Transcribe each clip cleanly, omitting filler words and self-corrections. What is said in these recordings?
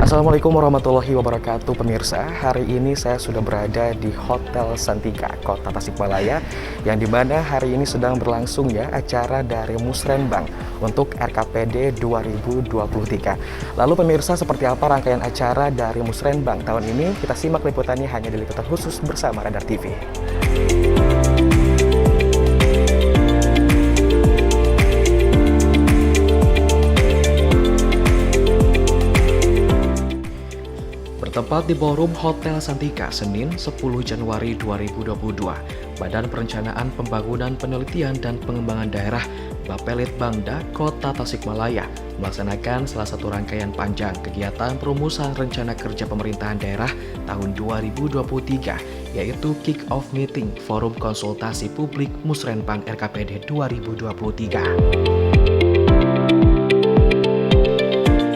Assalamualaikum warahmatullahi wabarakatuh pemirsa. Hari ini saya sudah berada di Hotel Santika, Kota Tasikmalaya, yang dimana hari ini sedang berlangsung ya acara dari Musrenbang untuk RKPD 2023. Lalu pemirsa, seperti apa rangkaian acara dari Musrenbang tahun ini? Kita simak liputannya hanya di liputan khusus bersama Radar TV. Bertempat di Ballroom Hotel Santika, Senin 10 Januari 2022, Badan Perencanaan Pembangunan Penelitian dan Pengembangan Daerah Bapelitbangda Kota Tasikmalaya melaksanakan salah satu rangkaian panjang kegiatan perumusan rencana kerja pemerintahan daerah tahun 2023, yaitu Kick-Off Meeting Forum Konsultasi Publik Musrenbang RKPD 2023.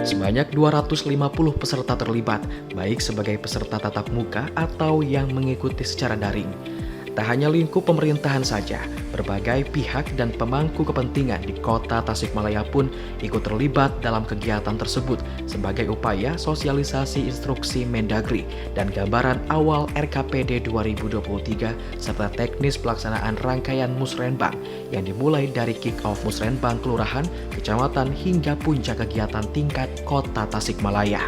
Sebanyak 250 peserta terlibat, baik sebagai peserta tatap muka atau yang mengikuti secara daring. Tak hanya lingkup pemerintahan saja, berbagai pihak dan pemangku kepentingan di Kota Tasikmalaya pun ikut terlibat dalam kegiatan tersebut sebagai upaya sosialisasi instruksi Mendagri dan gambaran awal RKPD 2023 serta teknis pelaksanaan rangkaian Musrenbang yang dimulai dari kick-off Musrenbang kelurahan, kecamatan hingga puncak kegiatan tingkat Kota Tasikmalaya.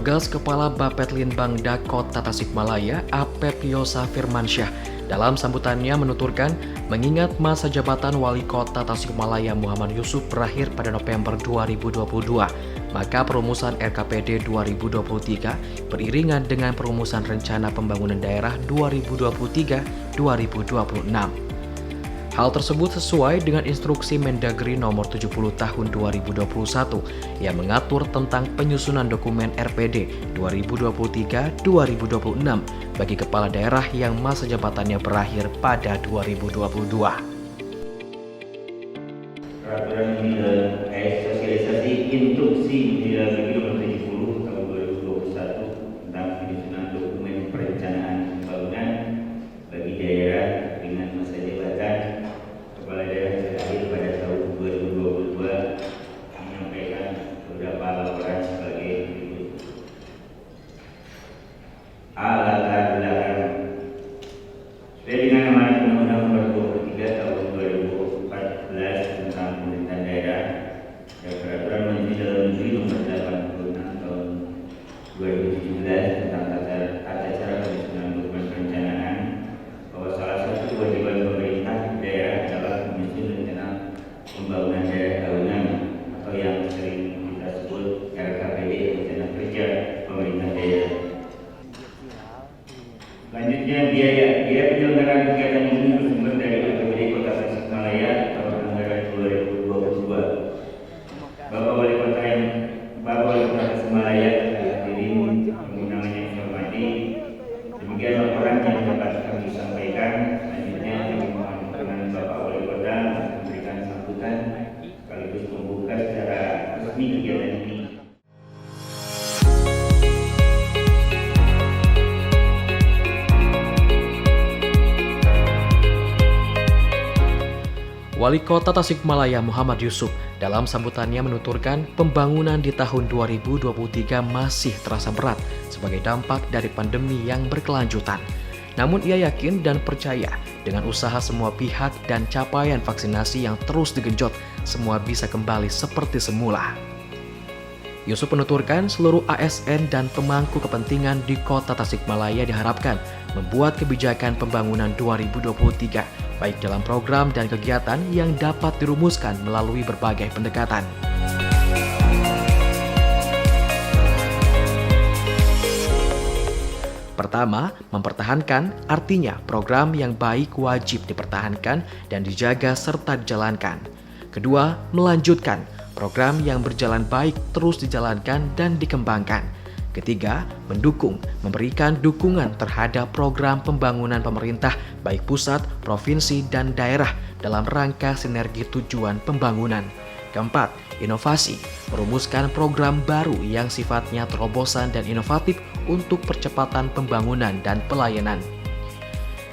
Tugas Kepala Bapelitbangda Kota Tasikmalaya, Apep Yosa Firmansyah, dalam sambutannya menuturkan, mengingat masa jabatan Wali Kota Tasikmalaya Muhammad Yusuf berakhir pada November 2022, maka perumusan RKPD 2023 beriringan dengan perumusan Rencana Pembangunan Daerah 2023-2026. Hal tersebut sesuai dengan instruksi Mendagri nomor 70 tahun 2021 yang mengatur tentang penyusunan dokumen RPD 2023-2026 bagi kepala daerah yang masa jabatannya berakhir pada 2022. Peraturan ini dalam sosialisasi instruksi Mendagri nomor 70 tahun 2021 tentang penyusunan dokumen perencanaan pembangunan bagi daerah dengan masa jabatan kepala daerah berakhir pada tahun 2022 menyampaikan beberapa laporan sebagai berikut. A. Latar belakang. Sesuai dengan amanat Undang-Undang Nomor 23 Tahun 2014 tentang pemerintahan daerah dan Peraturan Menteri Dalam Negeri Nomor 86 Tahun 2017 tentang tata cara penyusunan dokumen perencanaan, bahwa salah satu kewajiban pemerintah daerah adalah menyusun rencana pembangunan daerah tahunan atau yang sering kita sebut RKPD, rencana kerja pemerintah daerah. Selanjutnya, biaya penyelenggaraan kegiatan ini bersumber dari APBD Kota Tasikmalaya tahun anggaran 2022. Bapak Wali Kota Tasikmalaya hadirin undangan yang saya hormati, demikian laporan yang dapat kami sampaikan. Selanjutnya kami mohon perkenan Bapak Wali Kota memberikan sambutan sekaligus membuka secara resmi kegiatan ini. Wali Kota Tasikmalaya Muhammad Yusuf dalam sambutannya menuturkan pembangunan di tahun 2023 masih terasa berat sebagai dampak dari pandemi yang berkelanjutan. Namun ia yakin dan percaya dengan usaha semua pihak dan capaian vaksinasi yang terus digenjot, semua bisa kembali seperti semula. Yusuf menuturkan seluruh ASN dan pemangku kepentingan di Kota Tasikmalaya diharapkan membuat kebijakan pembangunan 2023 baik dalam program dan kegiatan yang dapat dirumuskan melalui berbagai pendekatan. Pertama, mempertahankan artinya program yang baik wajib dipertahankan dan dijaga serta dijalankan. Kedua, melanjutkan program yang berjalan baik terus dijalankan dan dikembangkan. Ketiga, mendukung, memberikan dukungan terhadap program pembangunan pemerintah baik pusat, provinsi, dan daerah dalam rangka sinergi tujuan pembangunan. Keempat, inovasi, merumuskan program baru yang sifatnya terobosan dan inovatif untuk percepatan pembangunan dan pelayanan.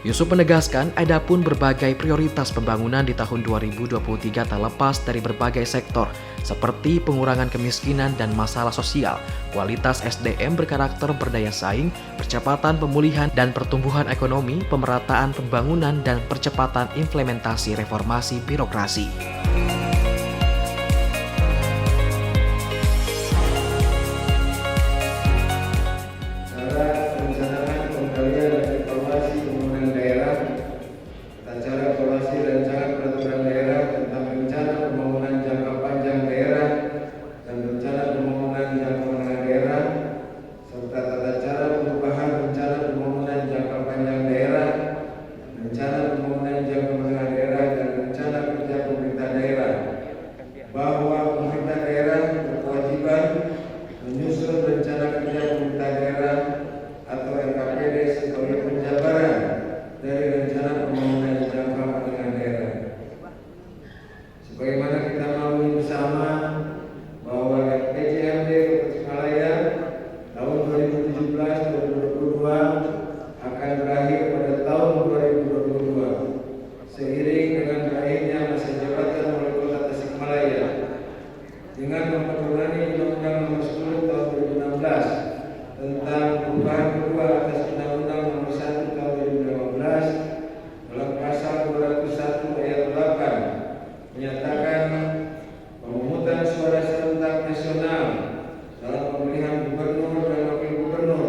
Yusuf menegaskan ada pun berbagai prioritas pembangunan di tahun 2023 tak lepas dari berbagai sektor, seperti pengurangan kemiskinan dan masalah sosial, kualitas SDM berkarakter berdaya saing, percepatan pemulihan dan pertumbuhan ekonomi, pemerataan pembangunan, dan percepatan implementasi reformasi birokrasi. Bahwa pemerintah daerah berkewajiban menyusun rencana kerja pemerintah daerah atau RKPD sebagai penjabaran dari rencana pembangunan jangka menengah daerah. Sebagaimana kita maklumi bersama bahwa RPJMD Tasikmalaya tahun 2017-2022 akan berakhir pada tahun 2022 seiring dengan berakhirnya masa jabatan wali kota Tasikmalaya dengan memperoleh Undang-Undang Nomor 10 Tahun 2016 tentang perubahan kedua atas Undang-Undang Nomor 1 Tahun 2015 dalam pasal 201 ayat 8 menyatakan pemungutan suara serentak nasional dalam pemilihan gubernur dan wakil gubernur,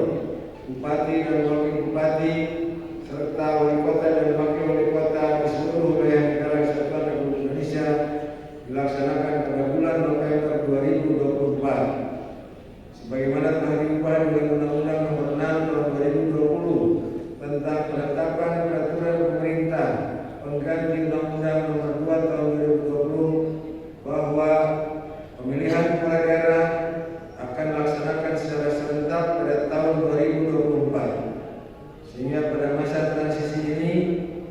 bupati dan wakil bupati, serta wali kota dan wakil wali kota di seluruh wilayah negara kesatuan Republik Indonesia dilaksanakan pada bulan November 2024 sebagaimana telah diubah dengan Undang-Undang Nomor 6 Tahun 2020 tentang penetapan peraturan pemerintah pengganti Undang-Undang Nomor 2 Tahun 2020 bahwa pemilihan kepala daerah akan dilaksanakan secara serentak pada tahun 2024 sehingga pada masa transisi ini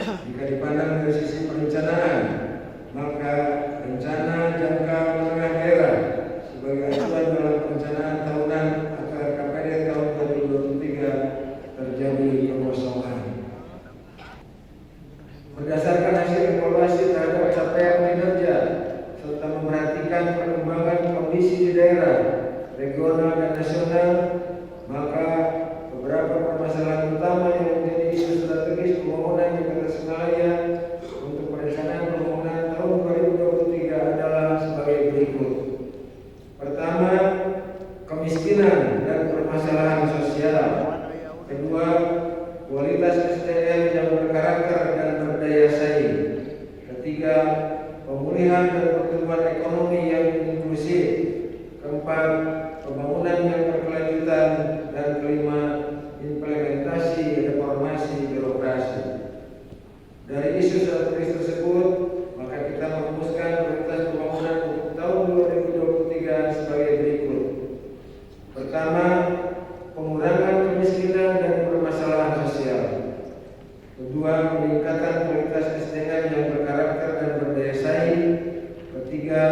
jika dipandang dari sisi perencanaan maka rencana jangka menengah daerah sebagai acuan dalam perencanaan tahunan atau RKPD tahun 2023 terjadi kekosongan. Berdasarkan hasil evaluasi terhadap capaian kinerja serta memperhatikan perkembangan kondisi di daerah, regional dan nasional, maka beberapa permasalahan utama yang menjadi isu strategis pembangunan di Kota Tasikmalaya untuk perencanaan pembangunan tahun 2023 adalah sebagai berikut. Pertama, kemiskinan dan permasalahan sosial. Kedua, kualitas SDM yang berkarakter dan berdaya saing. Ketiga, pemulihan dan pertumbuhan ekonomi yang inklusif. Keempat, pembangunan yang berkelanjutan. Dan kelima, implementasi reformasi birokrasi. Dari isu strategis tersebut, maka kita merumuskan prioritas pembangunan untuk tahun 2023 sebagai berikut. Pertama, pengurangan kemiskinan dan permasalahan sosial. Kedua, peningkatan kualitas SDM yang berkarakter dan berdaya saing. Ketiga,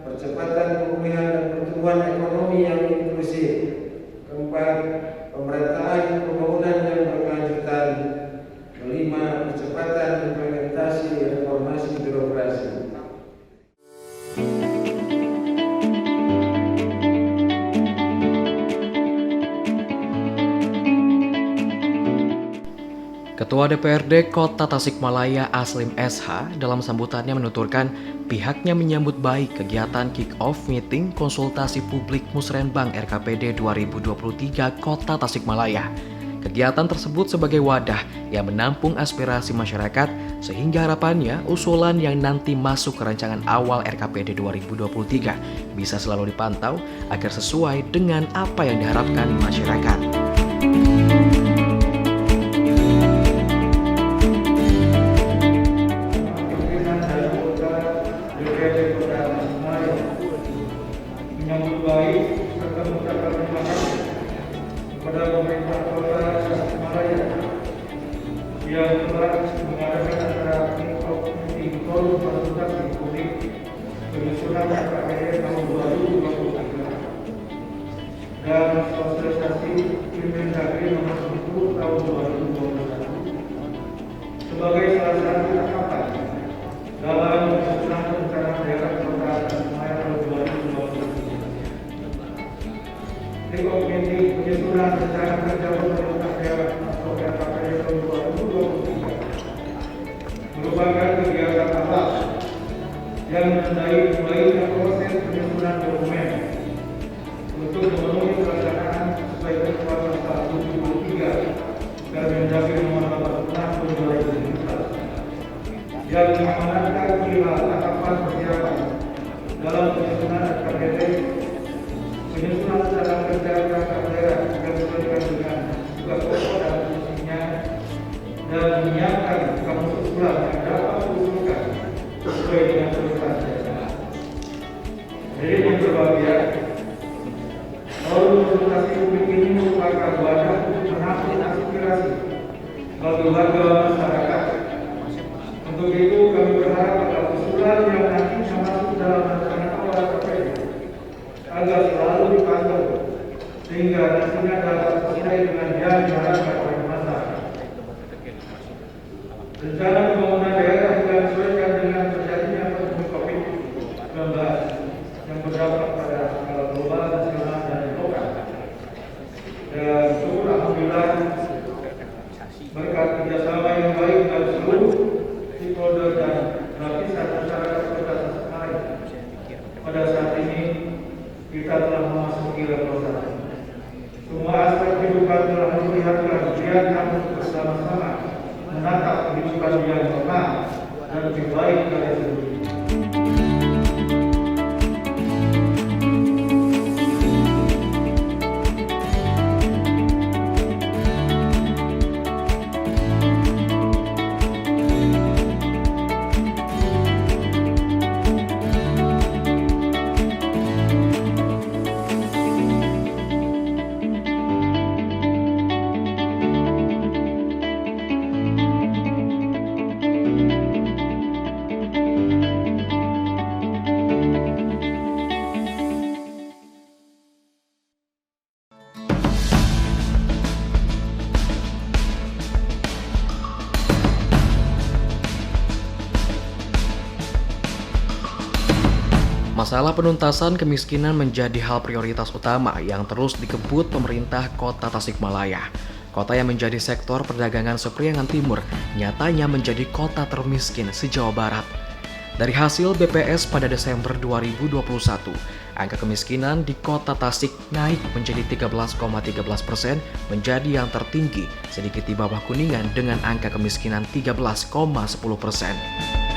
percepatan pemulihan dan pertumbuhan ekonomi yang inklusif. Keempat, pemerataan pembangunan yang berkelanjutan. Kelima, percepatan implementasi reformasi birokrasi. Ketua DPRD Kota Tasikmalaya Aslim SH dalam sambutannya menuturkan pihaknya menyambut baik kegiatan kick-off meeting konsultasi publik Musrenbang RKPD 2023 Kota Tasikmalaya. Kegiatan tersebut sebagai wadah yang menampung aspirasi masyarakat sehingga harapannya usulan yang nanti masuk ke rancangan awal RKPD 2023 bisa selalu dipantau agar sesuai dengan apa yang diharapkan masyarakat. Menyambut baik serta mengucapkan terima kasih kepada pemerintah Kota Tasikmalaya yang telah mengadakan acara kick-off meeting forum konsultasi publik penyusunan RKPD tahun 2023 dan sosialisasi Permendagri Nomor 10 Tahun 2021 sebagai salah satu tahapan dalam penyusunan rencana daerah kota Tasikmalaya tahun 2023. Rekomendasi penyusunan rencana kerja pemerintah daerah atau RKPD tahun 2023 merupakan kegiatan awal yang menandai mulainya proses penyusunan dokumen untuk memenuhi pelaksanaan sesuai ketentuan pasal 73 Permendagri Nomor 86 Tahun 2017 yang mengamanatkan perihal tahapan persiapan dalam penyusunan RKPD, penyusunan rencana kerja perangkat daerah yang disesuaikan dengan tugas pokok dan fungsinya, dan menyiapkan kamus usulan yang dapat diusulkan sesuai dengan perintah daerah. Jadi yang berbahagia, forum konsultasi publik ini merupakan wadah untuk menampung aspirasi bagi warga masyarakat. Untuk itu kami berharap pada usulan yang nantinya masuk dalam rencana awal RKPD agar selalu dipantau sehingga nantinya dapat sesuai dengan yang diharapkan oleh masyarakat. Rencana pembangunan daerah juga disesuaikan dengan terjadinya pandemi COVID-19 yang berdampak pada skala global, nasional, dan lokal. Dan syukur alhamdulillah berkat kerjasama yang baik dari seluruh stakeholder dan lapisan masyarakat Kota Tasikmalaya, pada saat ini kita telah memasuki level 1. Semua aspek kehidupan telah memperlihatkan niatan untuk bersama-sama menatap kehidupan yang normal dan lebih baik dari sebelumnya. Masalah penuntasan kemiskinan menjadi hal prioritas utama yang terus dikebut pemerintah Kota Tasikmalaya. Kota yang menjadi sektor perdagangan Sepriangan Timur nyatanya menjadi kota termiskin se-Jawa Barat. Dari hasil BPS pada Desember 2021, angka kemiskinan di Kota Tasik naik menjadi 13,13%, menjadi yang tertinggi, sedikit di bawah Kuningan dengan angka kemiskinan 13,10%.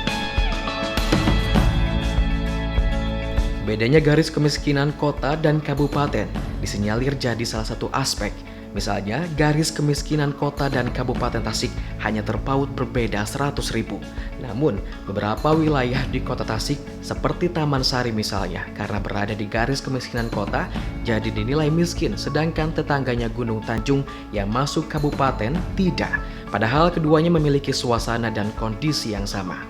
Bedanya garis kemiskinan kota dan kabupaten disinyalir jadi salah satu aspek. Misalnya, garis kemiskinan kota dan kabupaten Tasik hanya terpaut berbeda 100.000. Namun, beberapa wilayah di Kota Tasik seperti Taman Sari misalnya, karena berada di garis kemiskinan kota, jadi dinilai miskin, sedangkan tetangganya Gunung Tanjung yang masuk kabupaten tidak. Padahal keduanya memiliki suasana dan kondisi yang sama.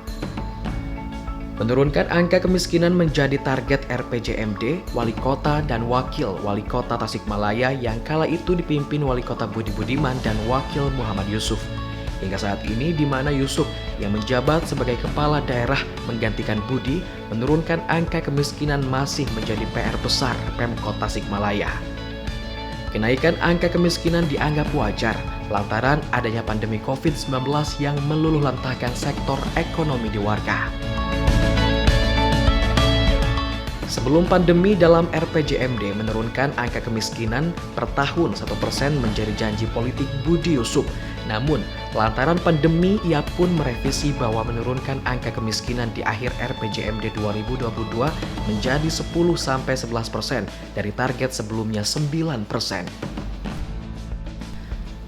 Menurunkan angka kemiskinan menjadi target RPJMD, Wali Kota dan Wakil Wali Kota Tasikmalaya yang kala itu dipimpin Wali Kota Budi Budiman dan Wakil Muhammad Yusuf. Hingga saat ini di mana Yusuf yang menjabat sebagai kepala daerah menggantikan Budi, menurunkan angka kemiskinan masih menjadi PR besar Pemkot Tasikmalaya. Kenaikan angka kemiskinan dianggap wajar lantaran adanya pandemi COVID-19 yang meluluhlantahkan sektor ekonomi di warga. Sebelum pandemi dalam RPJMD menurunkan angka kemiskinan per tahun 1% menjadi janji politik Budi Yusuf. Namun, lantaran pandemi ia pun merevisi bahwa menurunkan angka kemiskinan di akhir RPJMD 2022 menjadi 10-11% dari target sebelumnya 9%.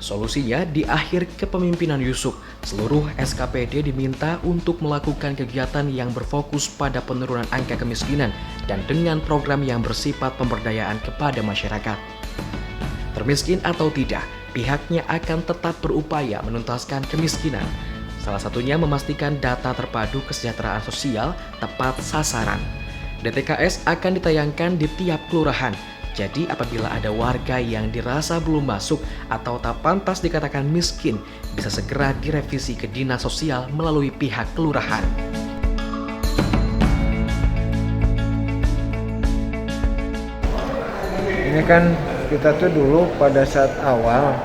Solusinya, di akhir kepemimpinan Yusuf, seluruh SKPD diminta untuk melakukan kegiatan yang berfokus pada penurunan angka kemiskinan dan dengan program yang bersifat pemberdayaan kepada masyarakat. Termiskin atau tidak, pihaknya akan tetap berupaya menuntaskan kemiskinan. Salah satunya memastikan data terpadu kesejahteraan sosial tepat sasaran. DTKS akan ditayangkan di tiap kelurahan. Jadi apabila ada warga yang dirasa belum masuk atau tak pantas dikatakan miskin, bisa segera direvisi ke dinas sosial melalui pihak kelurahan. Ini kan kita tuh dulu pada saat awal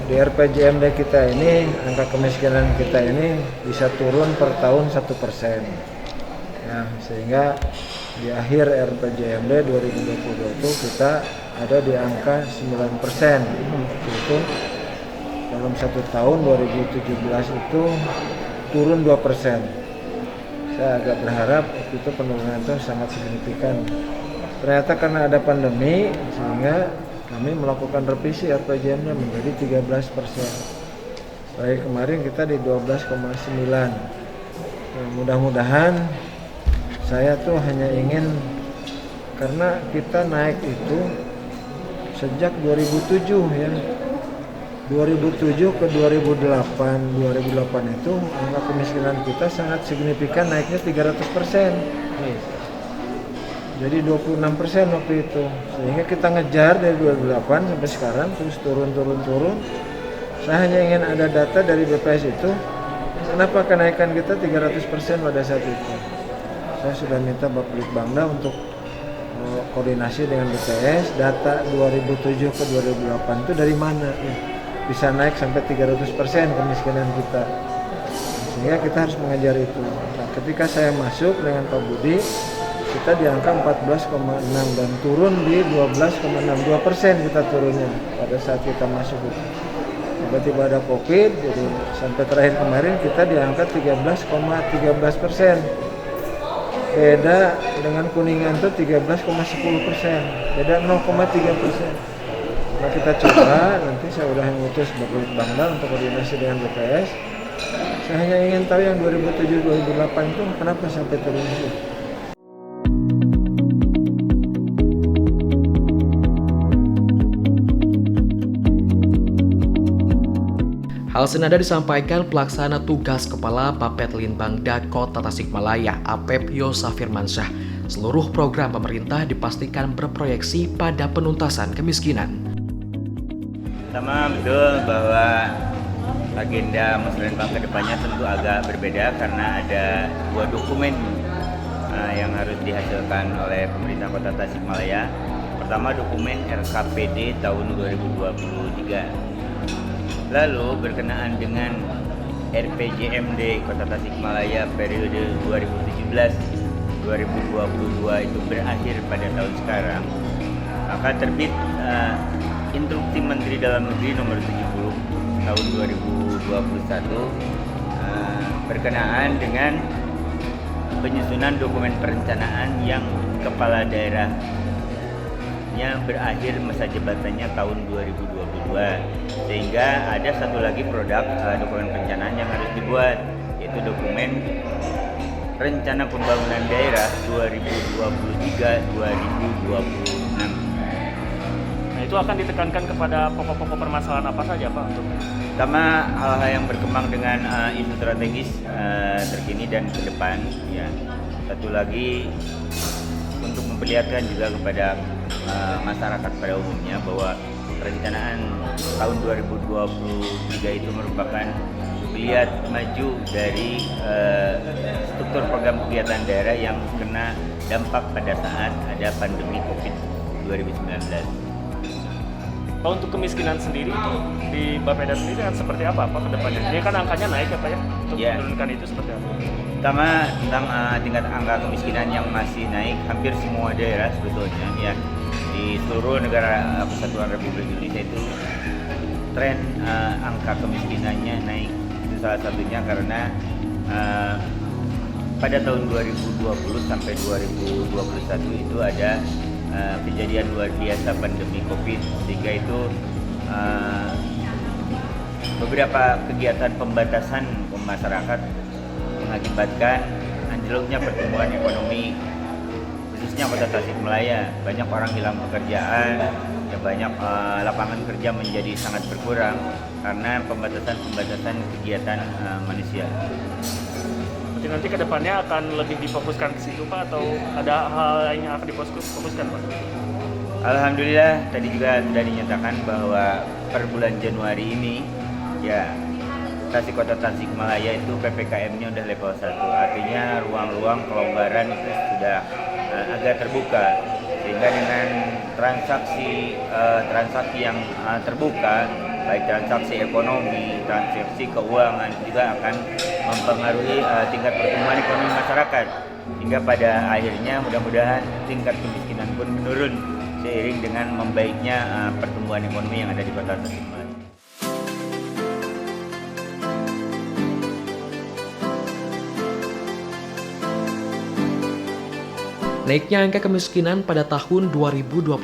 di RPJMD kita ini, angka kemiskinan kita ini bisa turun per tahun 1%. Ya, sehingga di akhir RPJMD 2020 itu kita ada di angka 9%. Itu dalam 1 tahun 2017 itu turun 2%. Saya agak berharap itu penurunan itu sangat signifikan. Ternyata karena ada pandemi sehingga kami melakukan revisi RPJMD menjadi 13%. Baik, kemarin kita di 12,9. Nah, mudah-mudahan saya tuh hanya ingin, karena kita naik itu sejak 2007 ya. 2007 ke 2008 itu angka kemiskinan kita sangat signifikan, naiknya 300%. Jadi 26% waktu itu. Sehingga kita ngejar dari 2008 sampai sekarang terus turun. Saya hanya ingin ada data dari BPS itu, kenapa kenaikan kita 300% pada saat itu. Saya sudah minta Bapak Litbangda untuk koordinasi dengan BPS, data 2007 ke 2008 itu dari mana bisa naik sampai 300% kemiskinan kita. Sehingga kita harus mengejar itu. Nah, ketika saya masuk dengan Pak Budi, kita di angka 14,6 dan turun di 12,62% kita turunnya pada saat kita masuk itu. Tiba-tiba ada COVID, jadi sampai terakhir kemarin kita di angka 13,13%. Beda dengan Kuningan itu 13,10%, beda 0,3%. Nah, kita coba, nanti saya udah mengutus Bapak Litbangda untuk koordinasi dengan BPS. Saya hanya ingin tahu yang 2007-2008 itu kenapa sampai turun itu. Hal senada disampaikan pelaksana tugas Kepala Bapet Litbangda Kota Tasikmalaya, APEP Yosa Firmansyah. Seluruh program pemerintah dipastikan berproyeksi pada penuntasan kemiskinan. Pertama, betul bahwa agenda Musrenbang ke depannya tentu agak berbeda karena ada dua dokumen yang harus dihasilkan oleh pemerintah Kota Tasikmalaya. Pertama, dokumen RKPD tahun 2023. Lalu berkenaan dengan RPJMD Kota Tasikmalaya periode 2017-2022 itu berakhir pada tahun sekarang, maka terbit Instruksi Menteri Dalam Negeri nomor 70 tahun 2021 berkenaan dengan penyusunan dokumen perencanaan yang kepala daerahnya berakhir masa jabatannya tahun 2022, sehingga ada satu lagi produk dokumen perencanaan yang harus dibuat, yaitu dokumen Rencana Pembangunan Daerah 2023-2026. Nah, itu akan ditekankan kepada pokok-pokok permasalahan apa saja, Pak? Pertama, hal-hal yang berkembang dengan isu strategis terkini dan ke depan, ya. Satu lagi untuk memperlihatkan juga kepada masyarakat pada umumnya bahwa perencanaan tahun 2023 itu merupakan melihat maju dari struktur program kegiatan daerah yang kena dampak pada saat ada pandemi COVID 2019. Pak, untuk kemiskinan sendiri itu di Bapeda sendiri kan seperti apa ke depannya? Ini kan angkanya naik ya Pak ya? Untuk menurunkan itu seperti apa? Pertama, tentang tingkat angka kemiskinan yang masih naik hampir semua daerah sebetulnya ya. Di seluruh negara Kesatuan Republik Indonesia itu tren angka kemiskinannya naik. Itu salah satunya karena pada tahun 2020 sampai 2021 itu ada kejadian luar biasa pandemi COVID, sehingga itu beberapa kegiatan pembatasan masyarakat mengakibatkan anjloknya pertumbuhan ekonomi khususnya Kota Tasikmalaya. Banyak orang hilang pekerjaan, ya banyak lapangan kerja menjadi sangat berkurang karena pembatasan kegiatan manusia. Berarti nanti kedepannya akan lebih difokuskan ke situ Pak, atau ada hal lain yang akan difokuskan Pak? Alhamdulillah tadi juga sudah dinyatakan bahwa per bulan Januari ini ya Kota Tasikmalaya itu PPKM-nya udah level 1, artinya ruang-ruang pelonggaran itu sudah agak terbuka, sehingga dengan transaksi yang terbuka, baik transaksi ekonomi, transaksi keuangan juga akan mempengaruhi tingkat pertumbuhan ekonomi masyarakat, hingga pada akhirnya mudah-mudahan tingkat kemiskinan pun menurun seiring dengan membaiknya pertumbuhan ekonomi yang ada di Kota Tasikmalaya. Naiknya angka kemiskinan pada tahun 2021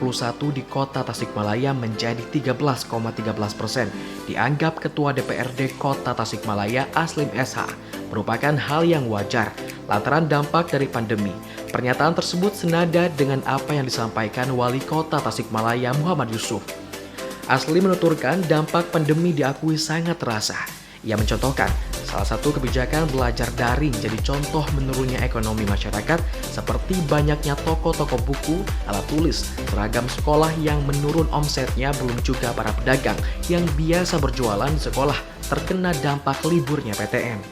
di Kota Tasikmalaya menjadi 13,13%, dianggap Ketua DPRD Kota Tasikmalaya Aslim SH merupakan hal yang wajar lantaran dampak dari pandemi. Pernyataan tersebut senada dengan apa yang disampaikan Wali Kota Tasikmalaya Muhammad Yusuf. Aslim menuturkan dampak pandemi diakui sangat terasa. Ia mencontohkan salah satu kebijakan belajar daring jadi contoh menurunnya ekonomi masyarakat, seperti banyaknya toko-toko buku, alat tulis, seragam sekolah yang menurun omsetnya, belum juga para pedagang yang biasa berjualan di sekolah terkena dampak liburnya PTM.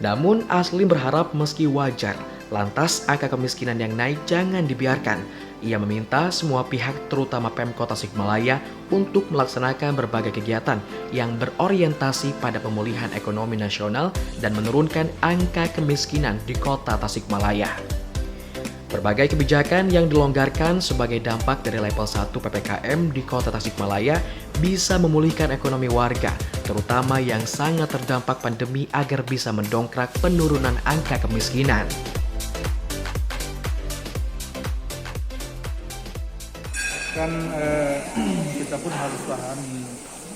Namun Aslim berharap meski wajar, lantas angka kemiskinan yang naik jangan dibiarkan. Ia meminta semua pihak terutama Pemkot Tasikmalaya untuk melaksanakan berbagai kegiatan yang berorientasi pada pemulihan ekonomi nasional dan menurunkan angka kemiskinan di Kota Tasikmalaya. Berbagai kebijakan yang dilonggarkan sebagai dampak dari level 1 PPKM di Kota Tasikmalaya bisa memulihkan ekonomi warga, terutama yang sangat terdampak pandemi, agar bisa mendongkrak penurunan angka kemiskinan. Kan kita pun harus pahami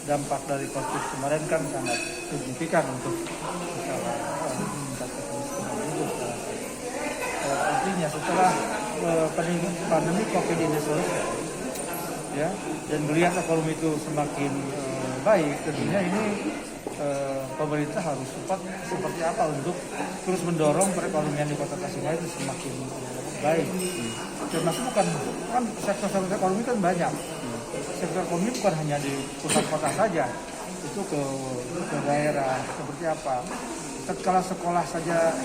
dampak dari COVID kemarin kan sangat signifikan untuk usaha meningkatkan kemiskinan itu. Artinya setelah pandemi COVID ini selesai, ya, dan melihat ekonomi itu semakin baik, tentunya ini pemerintah harus seperti apa untuk terus mendorong perekonomian di Kota Tasikmalaya itu semakin baik. Termasuk kan sektor-sektor ekonomi kan banyak. Sektor ekonomi bukan hanya di pusat kota saja, itu ke daerah seperti apa. Tatkala sekolah saja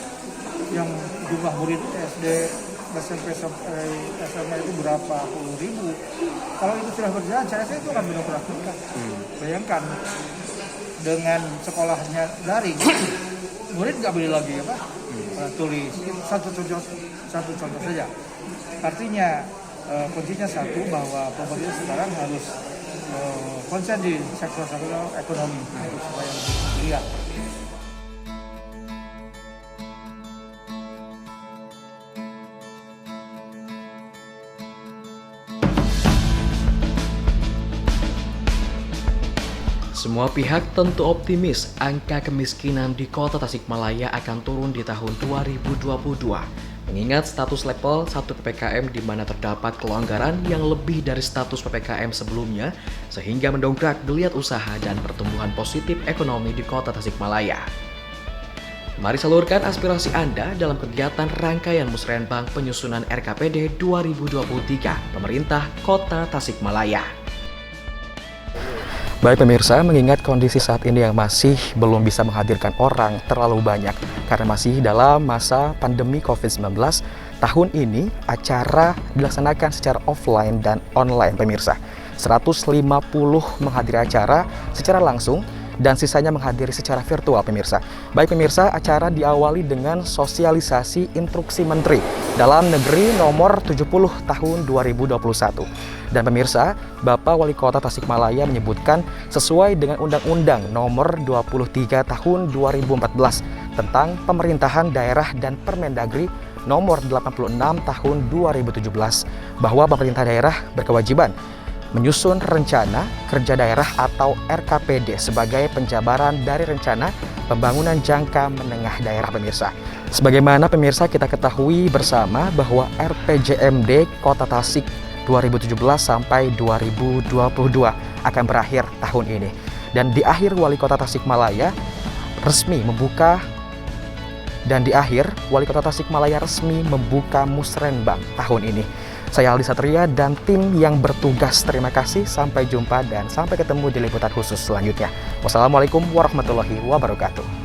yang jumlah murid SD, SMP, SMA itu berapa puluh ribu. Kalau itu sudah berjalan, saya rasa itu akan benar-benar meningkat. Bayangkan dengan sekolahnya daring, murid nggak boleh lagi tulis. Satu contoh saja. Artinya kuncinya satu, bahwa pemerintah sekarang harus konsen di sektor-sektor ekonomi supaya lihat. Semua pihak tentu optimis angka kemiskinan di Kota Tasikmalaya akan turun di tahun 2022. Mengingat status level 1 PPKM di mana terdapat kelonggaran yang lebih dari status PPKM sebelumnya, sehingga mendongkrak geliat usaha dan pertumbuhan positif ekonomi di Kota Tasikmalaya. Mari salurkan aspirasi Anda dalam kegiatan rangkaian Musrenbang penyusunan RKPD 2023 Pemerintah Kota Tasikmalaya. Baik pemirsa, mengingat kondisi saat ini yang masih belum bisa menghadirkan orang terlalu banyak karena masih dalam masa pandemi COVID-19, tahun ini acara dilaksanakan secara offline dan online pemirsa. 150 menghadiri acara secara langsung dan sisanya menghadiri secara virtual pemirsa. Baik pemirsa, acara diawali dengan sosialisasi instruksi Menteri Dalam Negeri nomor 70 tahun 2021. Dan pemirsa, Bapak Wali Kota Tasikmalaya menyebutkan sesuai dengan Undang-Undang nomor 23 tahun 2014 tentang pemerintahan daerah dan Permendagri nomor 86 tahun 2017 bahwa pemerintah daerah berkewajiban menyusun rencana kerja daerah atau RKPD sebagai penjabaran dari rencana pembangunan jangka menengah daerah pemirsa. Sebagaimana pemirsa kita ketahui bersama bahwa RPJMD Kota Tasik 2017 sampai 2022 akan berakhir tahun ini. Dan di akhir Wali Kota Tasikmalaya resmi membuka Dan di akhir, Wali Kota Tasikmalaya resmi membuka Musrenbang tahun ini. Saya Aldi Satria dan tim yang bertugas terima kasih, sampai jumpa dan sampai ketemu di liputan khusus selanjutnya. Wassalamualaikum warahmatullahi wabarakatuh.